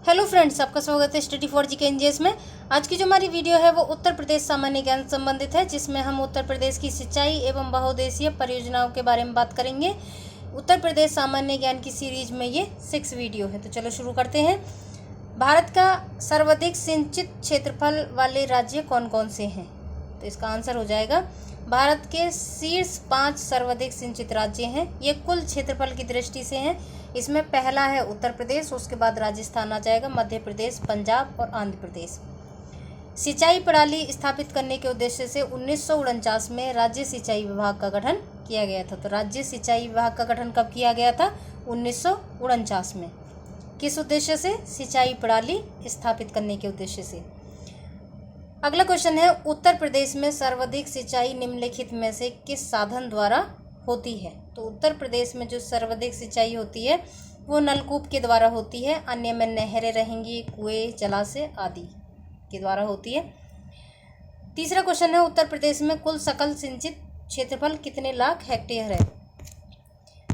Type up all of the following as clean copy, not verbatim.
Hello friends, आपका स्वागत है स्टडी फॉर जी के एनजीएस में। आज की जो हमारी वीडियो है वो उत्तर प्रदेश सामान्य ज्ञान संबंधित है, जिसमें हम उत्तर प्रदेश की सिंचाई एवं बहुउद्देशीय परियोजनाओं के बारे में बात करेंगे। उत्तर प्रदेश सामान्य ज्ञान की सीरीज में ये 6 वीडियो है। तो चलो शुरू करते हैं। भारत का सर्वाधिक सिंचित क्षेत्रफल वाले राज्य कौन कौन से हैं? तो इसका आंसर हो जाएगा भारत के शीर्ष 5 सर्वाधिक सिंचित राज्य हैं। ये कुल क्षेत्रफल की दृष्टि से हैं। इसमें पहला है उत्तर प्रदेश, उसके बाद राजस्थान आ जाएगा, मध्य प्रदेश, पंजाब और आंध्र प्रदेश। सिंचाई प्रणाली स्थापित करने के उद्देश्य से 1949 में राज्य सिंचाई विभाग का गठन किया गया था। तो राज्य सिंचाई विभाग का गठन कब किया गया था? 1949 में। किस उद्देश्य से? सिंचाई प्रणाली स्थापित करने के उद्देश्य से। अगला क्वेश्चन है, उत्तर प्रदेश में सर्वाधिक सिंचाई निम्नलिखित में से किस साधन द्वारा होती है? तो उत्तर प्रदेश में जो सर्वाधिक सिंचाई होती है वो नलकूप के द्वारा होती है। अन्य में नहरें रहेंगी, कुएं, जलाशय आदि के द्वारा होती है। तीसरा क्वेश्चन है, उत्तर प्रदेश में कुल सकल सिंचित क्षेत्रफल कितने लाख हेक्टेयर है?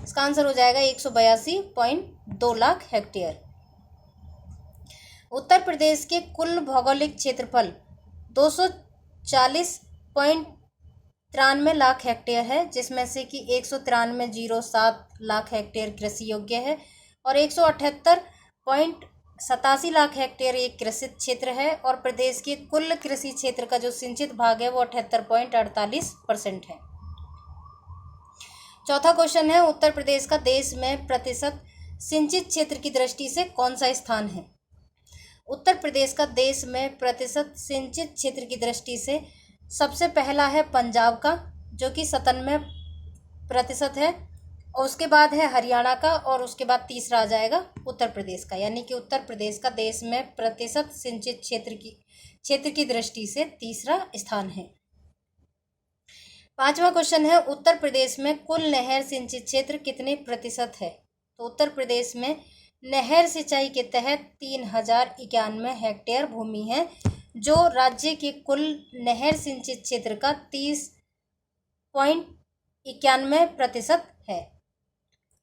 इसका आंसर हो जाएगा 182.2 लाख हेक्टेयर। उत्तर प्रदेश के कुल भौगोलिक क्षेत्रफल 240.93 लाख हेक्टेयर है, जिसमें से कि 193.07 लाख हेक्टेयर कृषि योग्य है और 178.87 लाख हेक्टेयर एक कृषित क्षेत्र है। और प्रदेश के कुल कृषि क्षेत्र का जो सिंचित भाग है वो 78.48% है। चौथा क्वेश्चन है, उत्तर प्रदेश का देश में प्रतिशत सिंचित क्षेत्र की दृष्टि से कौन सा स्थान है? उत्तर प्रदेश का देश में प्रतिशत सिंचित क्षेत्र की दृष्टि से सबसे पहला है पंजाब का, जो कि 97% है, और उसके बाद है हरियाणा का, और उसके बाद तीसरा आ जाएगा उत्तर प्रदेश का। यानी कि उत्तर प्रदेश का देश में प्रतिशत सिंचित क्षेत्र की दृष्टि से तीसरा स्थान है। पांचवा क्वेश्चन है, उत्तर प्रदेश में कुल नहर सिंचित क्षेत्र कितने प्रतिशत है? तो उत्तर प्रदेश में नहर सिंचाई के तहत 3091 हेक्टेयर भूमि है, जो राज्य के कुल नहर सिंचित क्षेत्र का 30.91% है।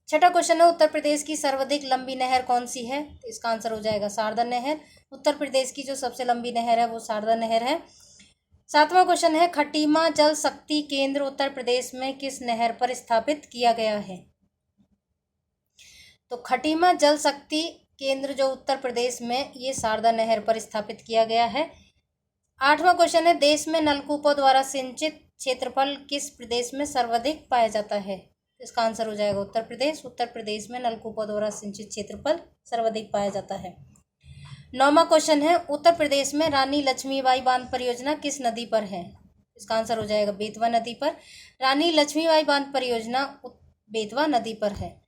छठा क्वेश्चन है, उत्तर प्रदेश की सर्वाधिक लंबी नहर कौन सी है? तो इसका आंसर हो जाएगा शारदा नहर। उत्तर प्रदेश की जो सबसे लंबी नहर है वो शारदा नहर है। सातवां क्वेश्चन है, खटीमा जल शक्ति केंद्र उत्तर प्रदेश में किस नहर पर स्थापित किया गया है? तो खटीमा जल शक्ति केंद्र जो उत्तर प्रदेश में ये शारदा नहर पर स्थापित किया गया है। आठवां क्वेश्चन है, देश में नलकूपों द्वारा सिंचित क्षेत्रफल किस प्रदेश में सर्वाधिक पाया जाता है? इसका आंसर हो जाएगा उत्तर प्रदेश। उत्तर प्रदेश में नलकूपों द्वारा सिंचित क्षेत्रफल सर्वाधिक पाया जाता है। नौवां क्वेश्चन है, उत्तर प्रदेश में रानी लक्ष्मीबाई बांध परियोजना किस नदी पर है? इसका आंसर हो जाएगा बेतवा नदी पर। रानी लक्ष्मीबाई बांध परियोजना बेतवा नदी पर है।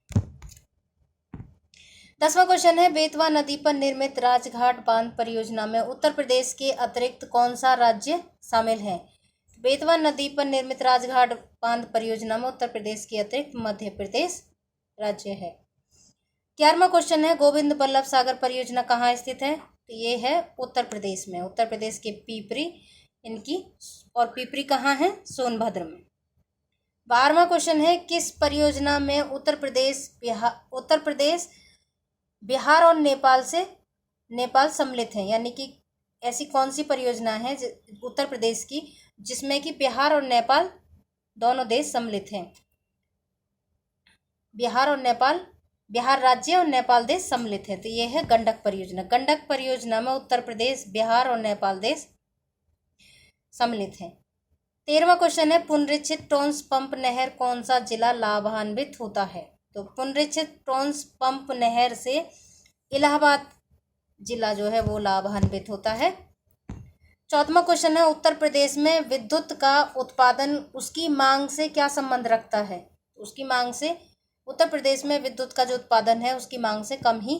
10वां क्वेश्चन है, बेतवा नदी पर निर्मित राजघाट बांध परियोजना में उत्तर प्रदेश के अतिरिक्त कौन सा राज्य शामिल है? बेतवा नदी पर निर्मित राजघाट बांध परियोजना में उत्तर प्रदेश के अतिरिक्त मध्य प्रदेश राज्य है। 11वां क्वेश्चन है, गोविंद बल्लभ सागर परियोजना कहाँ स्थित है? तो ये है उत्तर प्रदेश में, उत्तर प्रदेश के पीपरी इनकी, और पीपरी कहाँ है? सोनभद्र में। 12वां क्वेश्चन है, किस परियोजना में उत्तर प्रदेश बिहार और नेपाल सम्मिलित हैं? यानी कि ऐसी कौन सी परियोजना है उत्तर प्रदेश की जिसमें कि बिहार और नेपाल दोनों देश सम्मिलित हैं? बिहार राज्य और नेपाल देश सम्मिलित है। तो ये है गंडक परियोजना। गंडक परियोजना में उत्तर प्रदेश, बिहार और नेपाल देश सम्मिलित हैं। 13वां क्वेश्चन है, पुनरीक्षित टोंस पंप नहर कौन सा जिला लाभान्वित होता है? तो पुनरीक्षित टोंस पंप नहर से इलाहाबाद जिला जो है वो लाभान्वित होता है। 14वां क्वेश्चन है, उत्तर प्रदेश में विद्युत का उत्पादन उसकी मांग से क्या संबंध रखता है? उसकी मांग से, उत्तर प्रदेश में विद्युत का जो उत्पादन है उसकी मांग से कम ही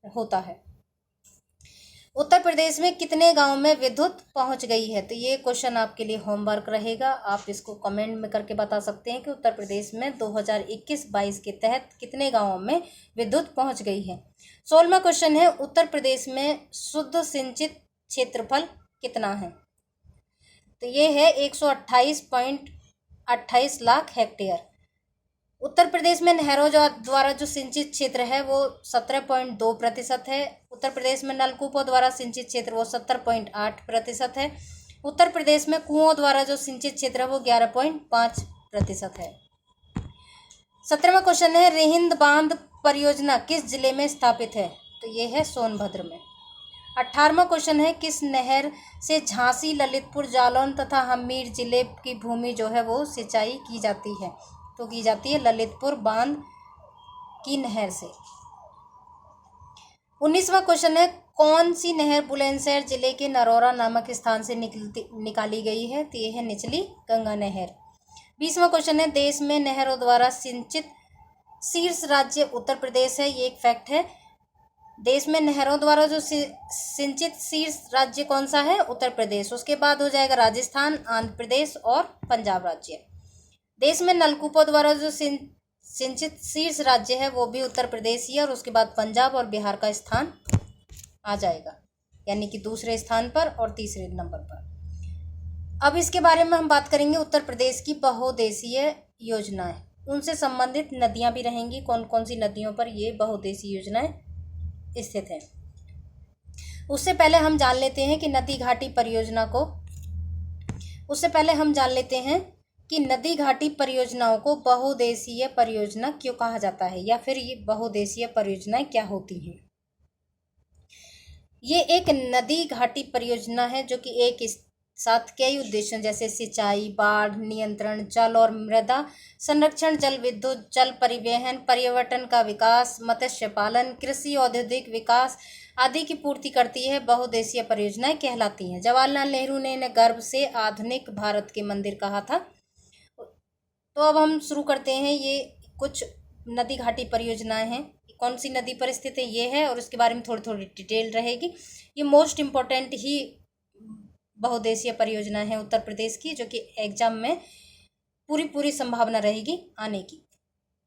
होता है। उत्तर प्रदेश में कितने गांव में विद्युत पहुंच गई है? तो ये क्वेश्चन आपके लिए होमवर्क रहेगा। आप इसको कमेंट में करके बता सकते हैं कि उत्तर प्रदेश में 2021-22 के तहत कितने गांवों में विद्युत पहुंच गई है। 16वां क्वेश्चन है, उत्तर प्रदेश में शुद्ध सिंचित क्षेत्रफल कितना है? तो ये है 128.28 लाख हेक्टेयर। उत्तर प्रदेश में नहरों द्वारा जो सिंचित क्षेत्र है वो 17.2% है। उत्तर प्रदेश में नलकूपों द्वारा सिंचित क्षेत्र वो 70.8% है। उत्तर प्रदेश में कुओं द्वारा जो सिंचित क्षेत्र है वो 11.5% है। 17वां क्वेश्चन है, रिहिंद बांध परियोजना किस जिले में स्थापित है? तो ये है सोनभद्र में। 18वां क्वेश्चन है, किस नहर से झांसी, ललितपुर, जालौन तथा हमीर जिले की भूमि जो है वो सिंचाई की जाती है? तो की जाती है ललितपुर बांध की नहर से। 19वां क्वेश्चन है, कौन सी नहर बुलंदशहर जिले के नरौरा नामक स्थान से निकाली गई है? तो ये है निचली गंगा नहर। 20वां क्वेश्चन है, देश में नहरों द्वारा सिंचित शीर्ष राज्य उत्तर प्रदेश है। ये एक फैक्ट है। देश में नहरों द्वारा जो सिंचित शीर्ष राज्य कौन सा है? उत्तर प्रदेश। उसके बाद हो जाएगा राजस्थान, आंध्र प्रदेश और पंजाब राज्य। देश में नलकूपों द्वारा जो सिंचित शीर्ष राज्य है वो भी उत्तर प्रदेश ही है, और उसके बाद पंजाब और बिहार का स्थान आ जाएगा, यानी कि दूसरे स्थान पर और तीसरे नंबर पर। अब इसके बारे में हम बात करेंगे उत्तर प्रदेश की बहुउद्देशीय योजनाएं। उनसे संबंधित नदियां भी रहेंगी, कौन कौन सी नदियों पर ये बहुउद्देशीय योजनाएं स्थित है। उससे पहले हम जान लेते हैं कि नदी घाटी परियोजनाओं को बहुउद्देशीय परियोजना क्यों कहा जाता है, या फिर ये बहुउद्देशीय परियोजनाएं क्या होती हैं। ये एक नदी घाटी परियोजना है जो कि एक साथ कई उद्देश्यों जैसे सिंचाई, बाढ़ नियंत्रण, जल और मृदा संरक्षण, जल विद्युत, जल परिवहन, पर्यटन का विकास, मत्स्य पालन, कृषि, औद्योगिक विकास आदि की पूर्ति करती है। बहुउद्देशीय परियोजनाएं कहलाती हैं। जवाहरलाल नेहरू ने इन्हें गर्व से आधुनिक भारत के मंदिर कहा था। तो अब हम शुरू करते हैं। ये कुछ नदी घाटी परियोजनाएं हैं। कौन सी नदी पर स्थित है ये है, और उसके बारे में थोड़ी थोड़ी डिटेल रहेगी। ये मोस्ट इम्पोर्टेंट ही बहुउद्देशीय परियोजना है उत्तर प्रदेश की, जो कि एग्जाम में पूरी संभावना रहेगी आने की।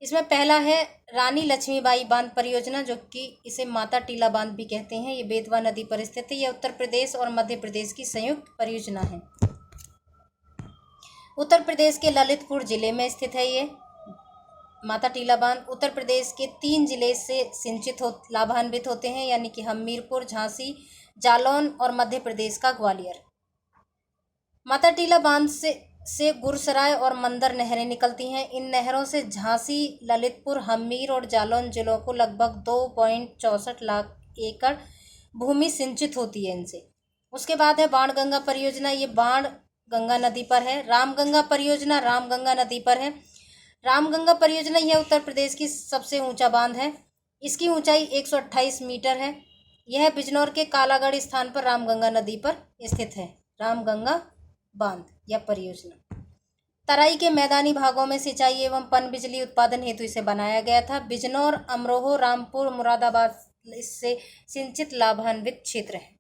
इसमें पहला है रानी लक्ष्मीबाई बांध परियोजना, जो कि इसे माता टीला बांध भी कहते हैं। ये बेतवा नदी पर स्थित है। यह उत्तर प्रदेश और मध्य प्रदेश की संयुक्त परियोजना है। उत्तर प्रदेश के ललितपुर जिले में स्थित है ये माता टीला बांध। उत्तर प्रदेश के 3 जिले से लाभान्वित होते हैं, यानी कि हमीरपुर, झांसी, जालौन और मध्य प्रदेश का ग्वालियर। माता टीला बांध से गुरसराय और मंदर नहरें निकलती हैं। इन नहरों से झांसी, ललितपुर, हमीर और जालौन जिलों को लगभग 2.64 लाख एकड़ भूमि सिंचित होती है इनसे। उसके बाद है बाणगंगा परियोजना। ये बाण गंगा नदी पर है। रामगंगा परियोजना रामगंगा नदी पर है। रामगंगा परियोजना यह उत्तर प्रदेश की सबसे ऊंचा बांध है। इसकी ऊंचाई 128 मीटर है। यह बिजनौर के कालागढ़ स्थान पर रामगंगा नदी पर स्थित है। रामगंगा बांध या परियोजना तराई के मैदानी भागों में सिंचाई एवं पनबिजली उत्पादन हेतु इसे बनाया गया था। बिजनौर, अमरोहा, रामपुर, मुरादाबाद इससे सिंचित लाभान्वित क्षेत्र है।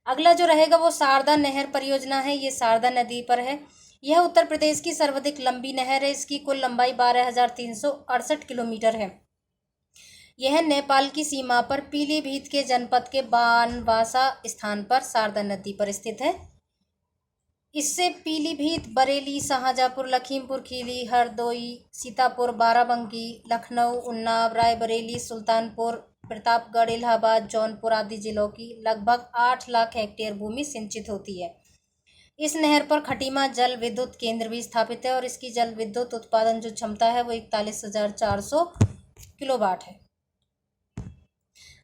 अगला जो रहेगा वो शारदा नहर परियोजना है। ये शारदा नदी पर है। यह उत्तर प्रदेश की सर्वाधिक लंबी नहर है। इसकी कुल लंबाई 12,368 किलोमीटर है। यह नेपाल की सीमा पर पीलीभीत के जनपद के बानवासा स्थान पर शारदा नदी पर स्थित है। इससे पीलीभीत, बरेली, शाहजहाँपुर, लखीमपुर खीरी, हरदोई, सीतापुर, बाराबंकी, लखनऊ, उन्नाव, रायबरेली, सुल्तानपुर, प्रतापगढ़, इलाहाबाद, जौनपुर आदि जिलों की लगभग 8 लाख हेक्टेयर भूमि सिंचित होती है। इस नहर पर खटीमा जल विद्युत केंद्र भी स्थापित है, और इसकी जल विद्युत उत्पादन जो क्षमता है वो 41,400 किलोवाट है।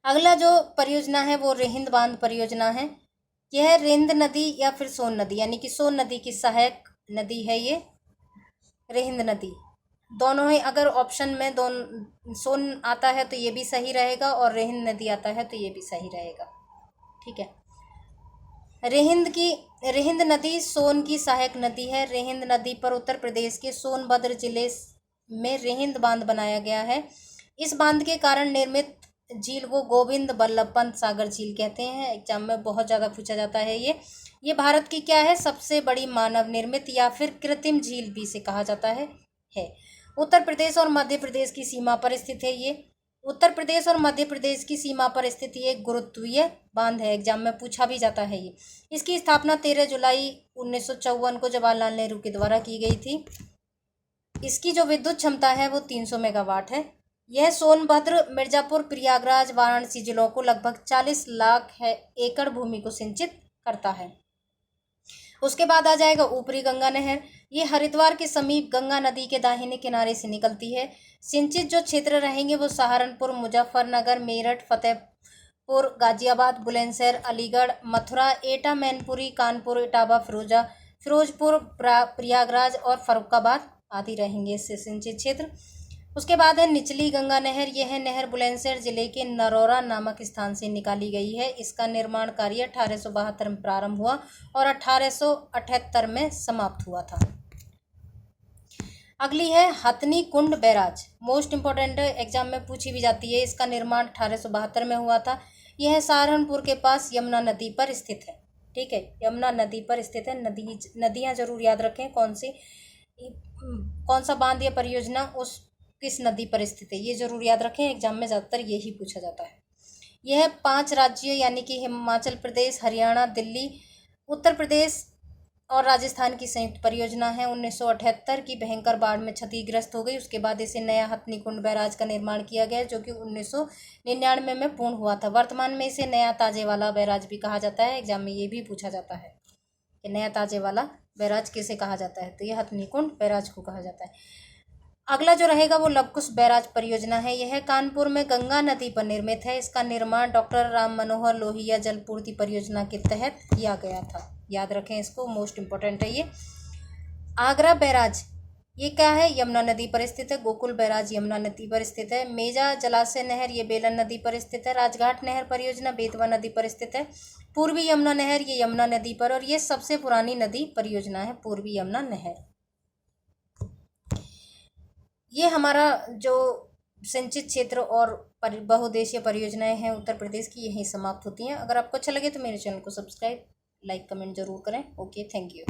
अगला जो परियोजना है वो रिहिंद बांध परियोजना है। यह रिंद नदी या फिर सोन नदी, यानी कि सोन नदी की सहायक नदी है ये रिहिंद नदी। दोनों ही, अगर ऑप्शन में सोन आता है तो ये भी सही रहेगा, और रिहिंद नदी आता है तो ये भी सही रहेगा। ठीक है। रिहिंद नदी सोन की सहायक नदी है। रिहिंद नदी पर उत्तर प्रदेश के सोनभद्र जिले में रिहिंद बांध बनाया गया है। इस बांध के कारण निर्मित झील को गोविंद बल्लभ पंत सागर झील कहते हैं। एग्जाम में बहुत ज़्यादा पूछा जाता है ये भारत की क्या है? सबसे बड़ी मानव निर्मित या फिर कृत्रिम झील भी इसे कहा जाता है। उत्तर प्रदेश और मध्य प्रदेश की सीमा पर स्थित है ये। उत्तर प्रदेश और मध्य प्रदेश की सीमा पर स्थित ये गुरुत्वीय बांध है। एग्जाम में पूछा भी जाता है ये। इसकी स्थापना 13 जुलाई 1954 को जवाहरलाल नेहरू के द्वारा की गई थी। इसकी जो विद्युत क्षमता है वो 300 मेगावाट है। यह सोनभद्र, मिर्जापुर, प्रयागराज, वाराणसी जिलों को लगभग 40 लाख एकड़ भूमि को सिंचित करता है। उसके बाद आ जाएगा ऊपरी गंगा नहर। ये हरिद्वार के समीप गंगा नदी के दाहिने किनारे से निकलती है। सिंचित जो क्षेत्र रहेंगे वो सहारनपुर, मुजफ्फरनगर, मेरठ, फतेहपुर, गाजियाबाद, बुलंदशहर, अलीगढ़, मथुरा, एटा, मैनपुरी, कानपुर, इटावा, फिरोजपुर, प्रयागराज और फर्रुखाबाद आदि रहेंगे इससे सिंचित क्षेत्र। उसके बाद है निचली गंगा नहर। यह नहर बुलंदशहर जिले के नरौरा नामक स्थान से निकाली गई है। इसका निर्माण कार्य 1872 में प्रारंभ हुआ और 1878 में समाप्त हुआ था। अगली है हथनी कुंड बैराज। मोस्ट इंपॉर्टेंट एग्जाम में पूछी भी जाती है। इसका निर्माण 1872 में हुआ था। यह सहारनपुर के पास यमुना नदी पर स्थित है। ठीक है, यमुना नदी पर स्थित है। नदियां जरूर याद रखें, कौन सा बांध या परियोजना उस किस नदी पर स्थित है, ये जरूर याद रखें। एग्जाम में ज़्यादातर यही पूछा जाता है। यह 5 राज्यों यानी कि हिमाचल प्रदेश, हरियाणा, दिल्ली, उत्तर प्रदेश और राजस्थान की संयुक्त परियोजना है। 1978 की भयंकर बाढ़ में क्षतिग्रस्त हो गई। उसके बाद इसे नया हथनी कुंड बैराज का निर्माण किया गया, जो कि 1999 में पूर्ण हुआ था। वर्तमान में इसे नया ताजेवाला बैराज भी कहा जाता है। एग्जाम में ये भी पूछा जाता है कि नया ताजेवाला बैराज किसे कहा जाता है, तो यह हथनी कुंड बैराज को कहा जाता है। अगला जो रहेगा वो लवकुश बैराज परियोजना है। यह कानपुर में गंगा नदी पर निर्मित है। इसका निर्माण डॉक्टर राम मनोहर लोहिया जलपूर्ति परियोजना के तहत किया गया था। याद रखें इसको, मोस्ट इंपॉर्टेंट है ये। आगरा बैराज, ये क्या है, यमुना नदी पर स्थित है। गोकुल बैराज यमुना नदी पर स्थित है। मेजा जलाशय नहर, ये बेलन नदी पर स्थित है। राजघाट नहर परियोजना बेतवा नदी पर स्थित है। पूर्वी यमुना नहर, ये यमुना नदी पर, और ये सबसे पुरानी नदी परियोजना है पूर्वी यमुना नहर। ये हमारा जो सिंचित क्षेत्र और बहुउद्देशीय परियोजनाएं हैं उत्तर प्रदेश की, यहीं समाप्त होती हैं। अगर आपको अच्छा लगे तो मेरे चैनल को सब्सक्राइब, लाइक, कमेंट जरूर करें। Okay, thank you.